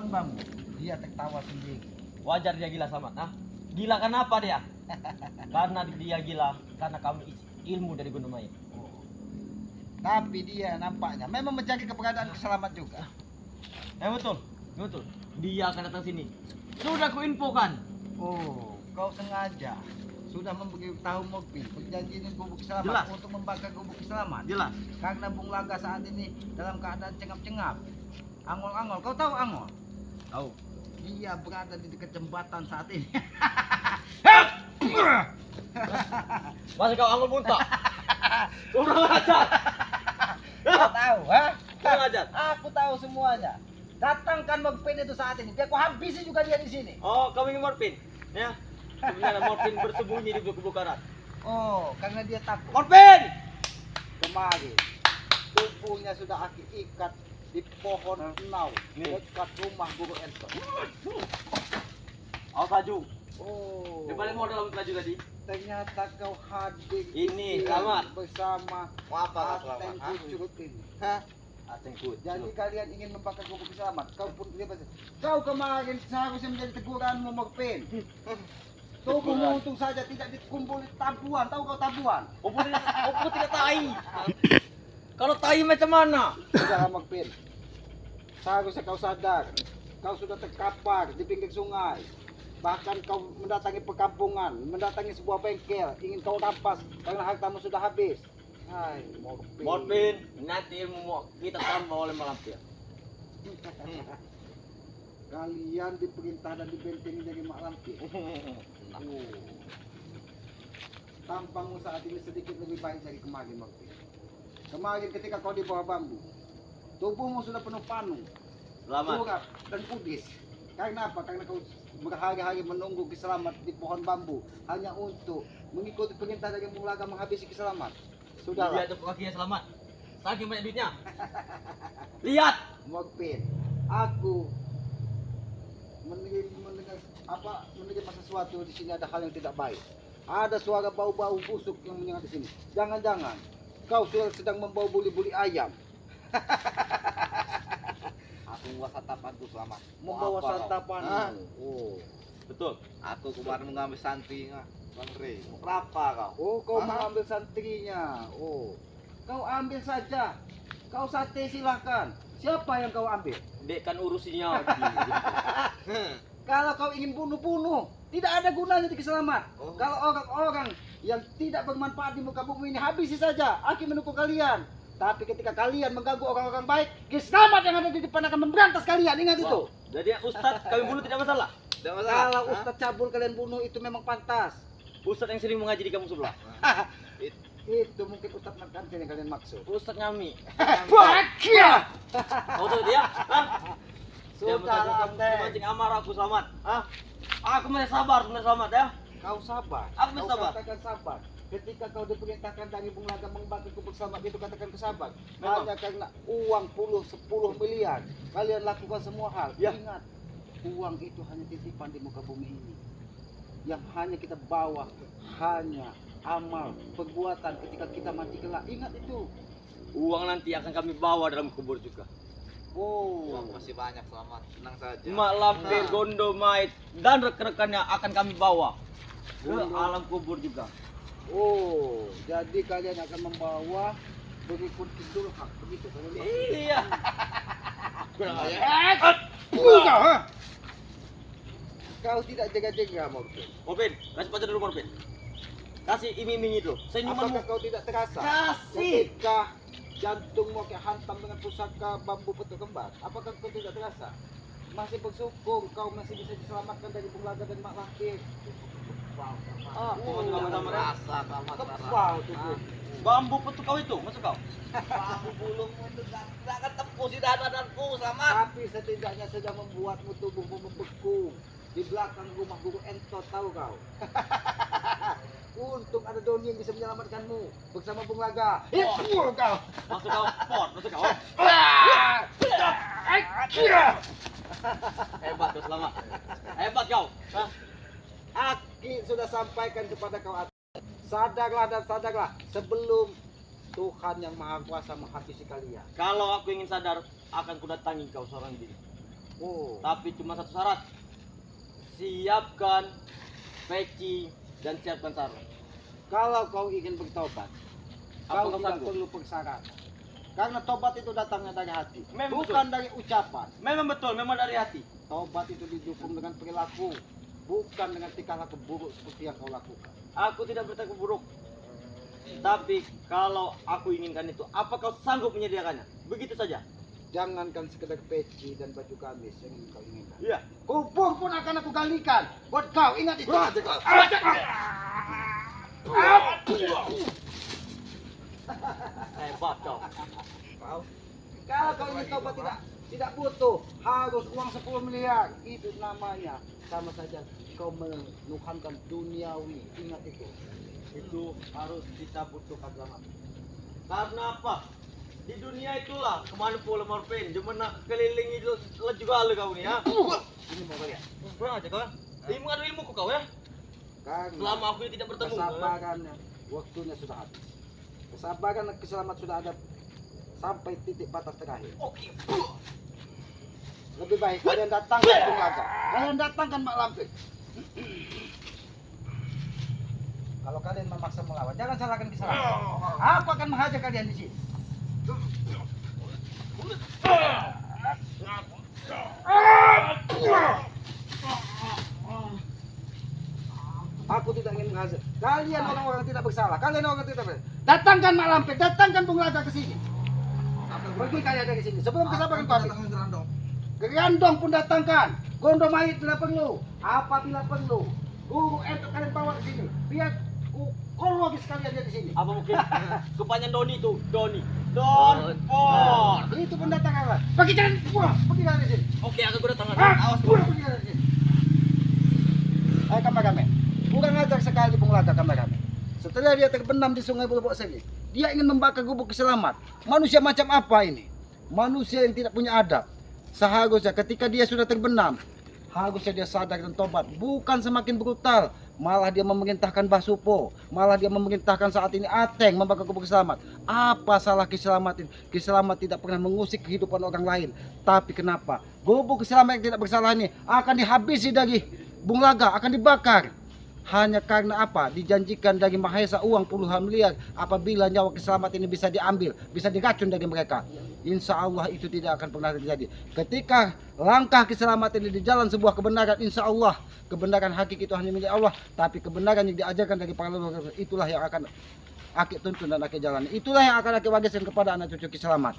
bambu. Dia tertawa sendiri. Wajar dia gila Selamat. Nah, gila kenapa dia? Karena dia gila karena kamu isi ilmu dari Gunung Mayat. Oh. Tapi dia nampaknya memang mencari keberadaan Selamat juga. Betul, betul. Dia akan datang sini. Sudah kuinfokan. Oh, kau sengaja sudah memberitahu Mokpin perjanjian gubuk Selamat Jelas. untuk membakar gubuk Selamat. Jelas. Karena Bung Laga saat ini dalam keadaan cengap-cengap. Angol-angol, kau tahu Angol? Tahu. Dia berada di dekat jembatan saat ini. Masa kau angul muntah? Kurang ajar. Kau tahu, ha? Kurang ajar. Aku tahu semuanya. Datangkan Mokpin itu saat ini. Biar kau habisi juga dia di sini. Oh, kamu ingin morfin? Ya. Sebenarnya morfin bersembunyi di gubuk karat. Oh, karena dia takut. Morfin! Kemarin tubuhnya sudah aku ikat di pohon nau Nih. dekat rumah Guru Ento. Awas laju. Oh, Di balik modal laju tadi. ternyata kau hadir Ini, di Selamat. bersama Mau apa, Ateng Selamat? Kucut ini. Hah? Atengku. Jadi kalian ingin membakar Gubuk Selamat. Kau pun kau kemarin seharusnya menjadi teguranmu Mokpin. Tubuhmu untung saja tidak dikumpul tabuan. Tahu kau tabuan? Opo tidak tai. Kalau tai macam mana? Sudahlah Mokpin. Seharusnya kau sadar. Kau sudah terkapar di pinggir sungai. Bahkan kau mendatangi perkampungan, mendatangi sebuah bengkel, ingin kau rampas karena hartamu sudah habis. Hai, Mokpin. Morfin, nanti ilmu kita tambah oleh malampir. Kalian diperintah dan dibentengi dari Mak Lampir. Oh. Tampangmu saat ini sedikit lebih baik dari kemarin, Mokpin. Kemarin ketika kau di bawah bambu, tubuhmu sudah penuh panu, Selamat. kurap dan kudis. Karena apa? Karena kau berhari-hari menunggu Kiselamat di pohon bambu hanya untuk mengikuti perintah dari Bung Laga menghabisi Kiselamat. Sudahlah, Lihat kakinya Selamat. Saking banyak duitnya. Lihat. Mokpin, aku menerima sesuatu di sini, ada hal yang tidak baik. Ada suara bau-bau busuk yang menyengat di sini. Jangan-jangan kau sedang membawa buli-buli ayam. Aku membawa santapanku Selamat. Membawa Apa kau? santapan. Hah? Oh. Betul. Aku kemarin mengambil santri Bang Rey. Kenapa kau? Oh, kau Hah? mengambil santrinya. Oh. Kau ambil saja. Kau sate silahkan. Siapa yang kau ambil? Dek kan urusinya. Kalau kau ingin bunuh-bunuh, tidak ada gunanya di Kiselamat. Oh. Kalau orang-orang yang tidak bermanfaat di muka bumi ini, habisi saja. Aku mendukung kalian. Tapi ketika kalian mengganggu orang-orang baik, Kiselamat yang ada di depan akan memberantas kalian. Ingat itu. Jadi Ustadz kami bunuh tidak masalah. Tidak masalah. Kalau Hah? Ustadz cabul kalian bunuh itu memang pantas. Ustadz yang sering mengaji di kamu sebelah. Itu mungkin Ustadz Markanti yang kalian maksud. Ustadz Nyami. Bahagia. Kau tahu dia? Hah? Dia Sudah kamu memancing amarahku Selamat. Hah? Aku masih sabar sebenarnya Selamat ya. Kau sabar. Aku Kau sabar. katakan sabar. Ketika kau diperintahkan dari Bung Laga membakar Gubuk Selamat itu, katakan kesabar. Memang. Hanya karena uang 10 miliar kalian lakukan semua hal. Ya. Ingat, uang itu hanya titipan di muka bumi ini. Yang hanya kita bawa hanya amal perbuatan ketika kita mati kelak. Ingat itu. Uang nanti akan kami bawa dalam kubur juga. Oh. Uang masih banyak Selamat. Tenang saja. Mak Lampir, Gondomait dan rekan-rekannya akan kami bawa ke alam kubur juga. Oh, jadi kalian akan membawa berikut Idul Hak begitu kalian maksud? Iya. Kau tidak jaga-jaga, Morpin. Morpin, kasih pacar dulu Morpin. Kasih iming-iming itu. Senyumanmu. Apakah kau tidak terasa? Kasih. Ketika jantungmu kayak hantam dengan pusaka bambu petuk kembar, apakah kau tidak terasa? Masih bersyukur kau masih bisa diselamatkan dari Bung Laga dan Mak Lampir. Oh, sama-sama. Rasa Selamat. Kebal tubuh. Bambu petuk kau itu, masuk kau. Aku bulungmu itu tidak akan tembus di dada-dadaku Selamat. Tapi setidaknya sudah membuatmu tubuhmu membeku di belakang rumah Guru Entot, tahu kau? Untung ada Doni yang bisa menyelamatkanmu bersama Bung Laga. Kau. Masuk kau, pot, masuk kau. Hebat kau Selamat. Hebat kau. Hah? Aki sudah sampaikan kepada kau. Sadarlah dan sadarlah sebelum Tuhan yang Maha Kuasa menghabisi kalian. Kalau aku ingin sadar, akan kudatangi kau seorang diri. Oh, Tapi cuma satu syarat. Siapkan peci dan siapkan sarung. kalau kau ingin bertobat, Apa kau kau tidak sanggup? perlu persyaratan. Karena tobat itu datangnya dari hati, Memang bukan dari ucapan. Memang betul, memang dari hati. Tobat itu didukung dengan perilaku, bukan dengan tingkah laku buruk seperti yang kau lakukan. Aku tidak bertekad buruk. Tapi kalau aku inginkan itu, apa kau sanggup menyediakannya? Begitu saja. Jangankan sekedar peci dan baju gamis yang kau inginkan. Iya. Kubur pun akan aku galikan. Buat kau, ingat itu. Hebat kau. Kalau kau ingin tobat tidak butuh harus uang 10 miliar. Itu namanya sama saja kau menuhankan duniawi. Ingat itu. Itu harus kita butuhkan selamat. Karena apa? Di dunia itulah kemana pula morpen, cuma nak keliling itu juga kau nih ya. Ini mau kalian. Kurang aja kau. Ini mengadu ilmuku kau ya. Karena Selama aku tidak bertemu. kesabarannya waktunya sudah habis. Kesabaran dan keselamat sudah ada sampai titik batas terakhir. Oke. Lebih baik kalian datangkan Bung Laga. Kalian datangkan Mak Lampir. Kalau kalian memaksa melawan, jangan salahkan kesalahan. Aku akan menghajar kalian di sini. Aku tidak ingin menghajar. Kalian orang-orang tidak bersalah. Kalian orang tidak bersalah. Datangkan Mak Lampir, datangkan Bung Laga ke sini. Pergi kalian dari sini. Sebelum kesabaran kau habis. Gerandong pun datangkan. Gondong mayit bila perlu. Apabila perlu. Guru entok kalian bawa ke sini. Biar kologis kalian dia di sini. Apa mungkin kepanjangan Doni itu? Doni. Don Por. Itu pendatangan. Pergi jangan pulang. Pergi dari sini. Oke, aku udah tangan. Awas pulang pergi dari sini. Ayo kameramen. Kurang ajar sekali Bung Laga kameramen. Setelah dia terbenam di sungai Bulbok Seri, dia ingin membakar gubuk keselamat. Manusia macam apa ini? Manusia yang tidak punya adab. Seharusnya ketika dia sudah terbenam, harusnya dia sadar dan tobat. Bukan semakin brutal, malah dia memerintahkan Basupo, malah dia memerintahkan saat ini Ateng membakar gubuk keselamat. Apa salah Kiselamat ini? Kiselamat tidak pernah mengusik kehidupan orang lain. Tapi kenapa? Gubuk keselamat yang tidak bersalah ini akan dihabisi dari Bung Laga, akan dibakar. Hanya karena apa? Dijanjikan dari Mahesa uang puluhan miliar apabila nyawa Kiselamat ini bisa diambil, bisa diracun dari mereka. Insya Allah itu tidak akan pernah terjadi. Ketika langkah Kiselamat ini di jalan sebuah kebenaran, insya Allah kebenaran hakiki itu hanya milik Allah. Tapi kebenaran yang diajarkan dari para leluhur itulah yang akan Aki tuntun dan Aki jalani. Itulah yang akan Aki wariskan kepada anak cucu Kiselamat.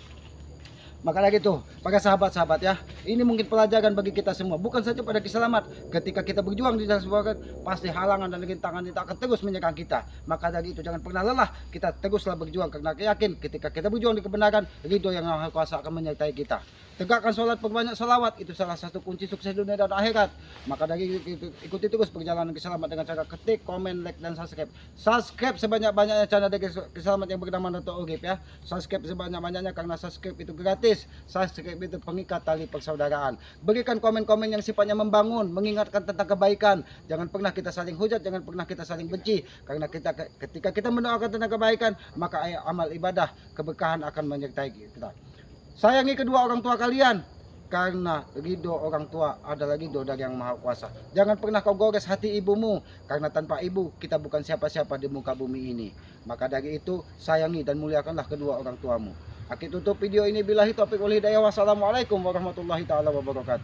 Maka dari itu, para sahabat-sahabat ya, ini mungkin pelajaran bagi kita semua. Bukan saja pada Kiselamat, ketika kita berjuang di jalan sebuah pasti halangan dan rintangan itu akan terus menyerang kita. Maka dari itu jangan pernah lelah, kita teruslah berjuang karena yakin ketika kita berjuang di kebenaran, ridho yang Maha Kuasa akan menyertai kita. Tegakkan sholat, perbanyak salawat, itu salah satu kunci sukses dunia dan akhirat. Maka dari itu ikuti terus perjalanan Kiselamat dengan cara ketik, komen, like, dan subscribe. Subscribe sebanyak-banyaknya channel dari Kiselamat yang bernama Dato' Urip ya. Subscribe sebanyak-banyaknya karena subscribe itu gratis. Subscribe itu pengikat tali persaudaraan. Berikan komen-komen yang sifatnya membangun, mengingatkan tentang kebaikan. Jangan pernah kita saling hujat, jangan pernah kita saling benci. Karena ketika kita mendoakan tentang kebaikan, maka amal ibadah, keberkahan akan menyertai kita. Sayangi kedua orang tua kalian, karena ridho orang tua adalah ridho dari Yang Maha Kuasa. Jangan pernah kau gores hati ibumu, karena tanpa ibu kita bukan siapa-siapa di muka bumi ini. Maka dari itu sayangi dan muliakanlah kedua orang tuamu. Aki tutup video ini billahi taufiq wal hidayah. Wassalamualaikum warahmatullahi taala wabarakatuh.